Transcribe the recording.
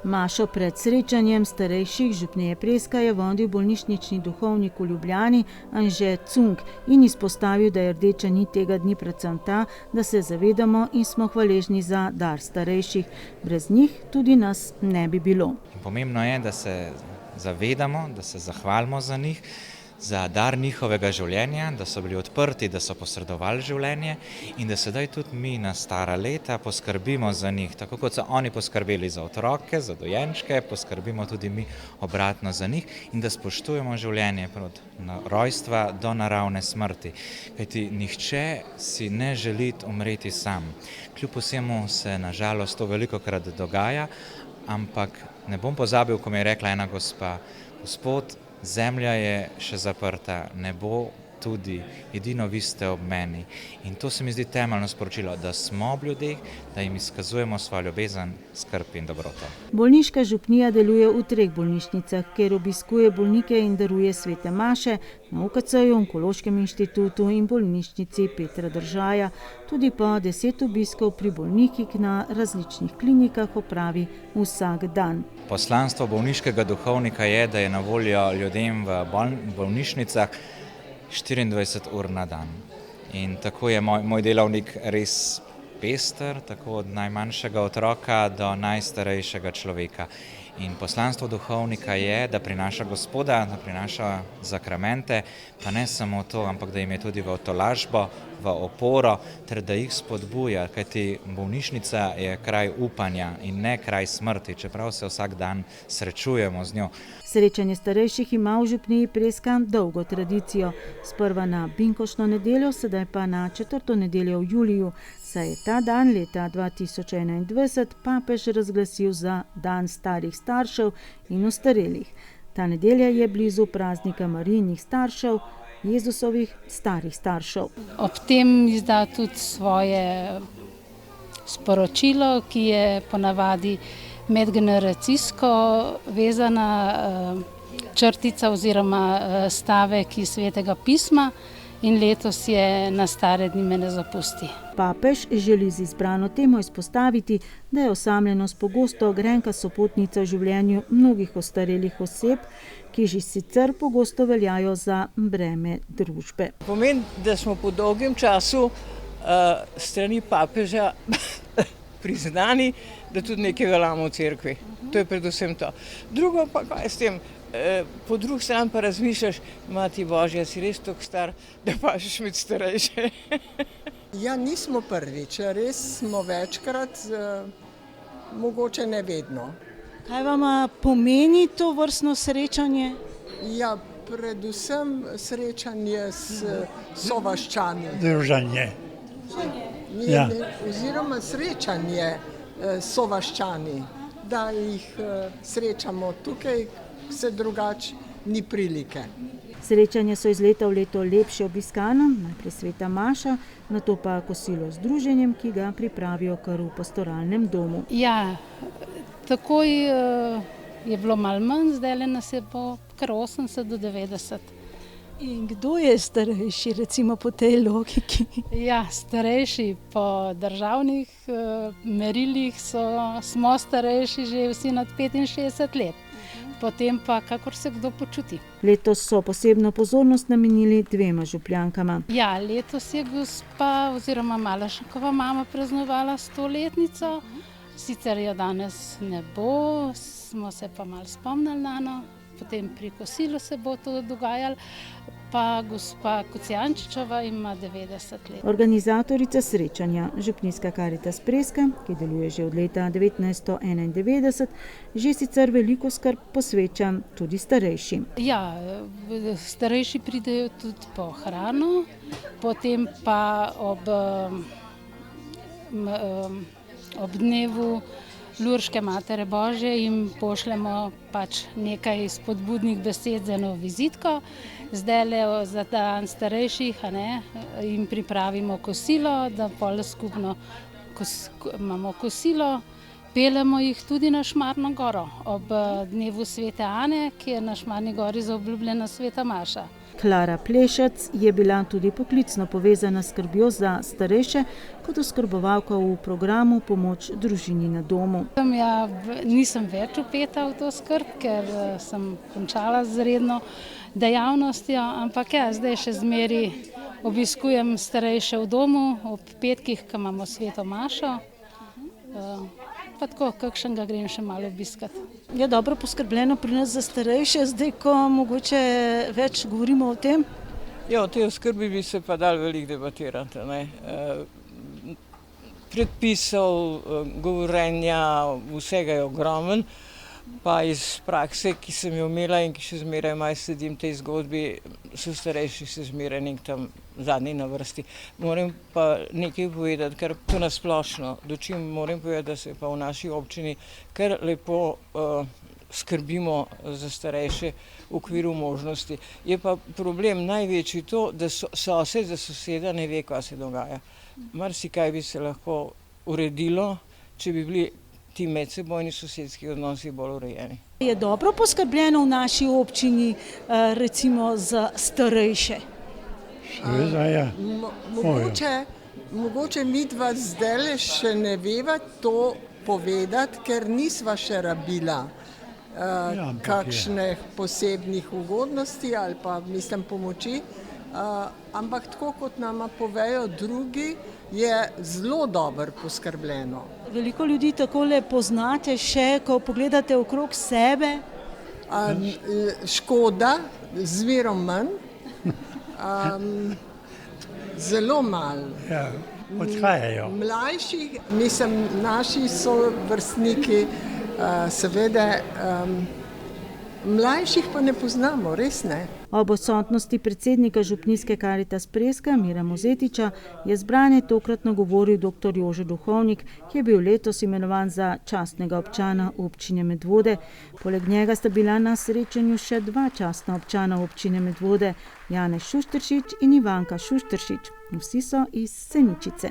Mašo pred srečanjem starejših župnije Preska je vodil bolnišnični duhovnik v Ljubljani Anže Cunk in izpostavil, da je rdeča nit tega dni predvsem ta, da se zavedamo in smo hvaležni za dar starejših. Brez njih tudi nas ne bi bilo. Pomembno je, da se zavedamo, da se zahvalimo za njih, za dar njihovega življenja, da so bili odprti, da so posredovali življenje in da sedaj tudi mi na stara leta poskrbimo za njih. Tako kot so oni poskrbeli za otroke, za dojenčke, poskrbimo tudi mi obratno za njih in da spoštujemo življenje od rojstva do naravne smrti. Kajti nihče si ne želi umreti sam. Kljub vsemu se na žalost to velikokrat dogaja, ampak ne bom pozabil, ko mi je rekla ena gospa: Gospod, zemlja je še zaprta, nebo tudi, edino vi ste ob meni. In to se mi zdi temeljno sporočilo, da smo ob ljudeh, da jim izkazujemo svojo ljubezen, skrb in dobroto. Bolniška župnija deluje v 3 bolnišnicah, kjer obiskuje bolnike in daruje svete maše, na UKC-ju, Onkološkem inštitutu in bolnišnici Petra Držaja. Tudi po 10 obiskov pri bolnikih na različnih klinikah opravi vsak dan. Poslanstvo bolniškega duhovnika je, da je na voljo ljudem v bolnišnicah 24 ur na dan. In tako je moj delovnik res pester, tako od najmanjšega otroka do najstarejšega človeka. In poslanstvo duhovnika je, da prinaša Gospoda, da prinaša zakramente, pa ne samo to, ampak da jim je tudi v tolažbo, v oporo, ter da jih spodbuja, kajti bolnišnica je kraj upanja in ne kraj smrti, čeprav se vsak dan srečujemo z njo. Srečanje starejših ima v župniji Preska dolgo tradicijo. Sprva na binkoštno nedeljo, sedaj pa na 4. nedeljo v juliju, saj je ta dan leta 2021 papež razglasil za dan starih staršev in ostarelih. Ta nedelja je blizu praznika Marijinih staršev, Jezusovih starih staršev. Ob tem izda tudi svoje sporočilo, ki je ponavadi medgeneracijsko vezana črtica oziroma stavek iz Svetega pisma in letos je na stare dni me ne zapusti. Papež želi z izbrano temo izpostaviti, da je osamljenost pogosto grenka sopotnica v življenju mnogih ostarelih oseb, ki že sicer pogosto veljajo za breme družbe. Pomeni, da smo po dolgem času strani papeža priznani, da tudi nekaj veljamo v cerkvi. To je predvsem to. Drugo pa kaj s tem? Po drugi strani pa razmišljaš, Mati Božja, si res tako star, da pašeš med starejše. Ja, nismo prvič, res smo večkrat, mogoče ne vedno. Kaj vam pomeni to vrstno srečanje? Ja, predvsem srečanje s sovaščani. Druženje. Ja. Oziroma srečanje s sovaščani, da jih srečamo tukaj, se drugače ni prilike. Srečanja so iz leta v leto lepše obiskana, najprej sveta maša, nato pa kosilo z druženjem, ki ga pripravijo kar v pastoralnem domu. Ja, takoj je bilo malo manj, zdaj nas je po kar 80 do 90. In kdo je starejši, recimo po tej logiki? Ja, starejši po državnih merilih smo starejši že vsi nad 65 let. Potem pa kakor se kdo počuti. Letos so posebno pozornost namenili 2 župljankama. Ja, letos je gospa oziroma Malaškova mama praznovala 100-letnico. Sicer jo danes ne bo, smo se pa malo spomnili na njo. Potem pri kosilu se bo to dogajalo, pa gospa Kocijančičeva ima 90 let. Organizatorica srečanja, župnijska Karitas Preska, ki deluje že od leta 1991, že sicer veliko skrb posveča tudi starejšim. Ja, starejši pridejo tudi po hrano, potem pa ob dnevu Lurške Matere Božje jim pošljemo pač nekaj spodbudnih besed za eno vizitko. Zdajle za dan starejših jim pripravimo kosilo, da pol skupno imamo kosilo Peljemo jih tudi na Šmarno goro ob dnevu Svete Ane, ki je na Šmarni gori zaobljubljena Sveta Maša. Klara Plešec je bila tudi poklicno povezana s skrbjo za starejše kot oskrbovalka v programu Pomoč družini na domu. Nisem več vpeta v to skrb, ker sem končala z redno dejavnostjo, ampak zdaj še zmeri obiskujem starejše v domu ob petkih, ko imamo Sveto Mašo. Pa tako, kakšnega grem še malo obiskati. Je dobro poskrbljeno pri nas za starejše, zdaj ko mogoče več govorimo o tem? Ja, o tej oskrbi bi se pa dalo veliko debatirati. Predpisov, govorjenja, vsega je ogromen. Pa iz prakse, ki sem jo imela in ki še zmeraj malo sledim tej zgodbi, so starejši se zmeraj nek tam zadnji na vrsti. Moram pa nekaj povedati, ker to nasplošno, dočim moram povedati, da se pa v naši občini kar lepo skrbimo za starejše v okviru možnosti. Je pa problem največji to, da sosed za soseda ne ve, kaj se dogaja. Marsikaj bi se lahko uredilo, če bi bili ti medsebojni sosedski odnosi bolj urejeni. Je dobro poskrbljeno v naši občini recimo za starejše? Seveda je. Mogoče midva zdajle še ne veva to povedati, ker nisva še rabila kakšnih posebnih ugodnosti ali pa pomoči. Ampak tako kot nama povejo drugi, je zelo dobro poskrbljeno. Veliko ljudi takole poznate še, ko pogledate okrog sebe? Škoda, zmerom manj. Zelo malo. Ja, odhajajo. Mlajših, naši sovrstniki, seveda, mlajših pa ne poznamo, res ne. Ob odsotnosti predsednika župnijske Karitas Preska Mira Mozetiča je zbranje tokrat nagovoril dr. Jože Duhovnik, ki je bil letos imenovan za častnega občana občine Medvode. Poleg njega sta bila na srečanju še 2 častna občana občine Medvode, Janez Šušteršič in Ivanka Šušteršič. Vsi so iz Seničice.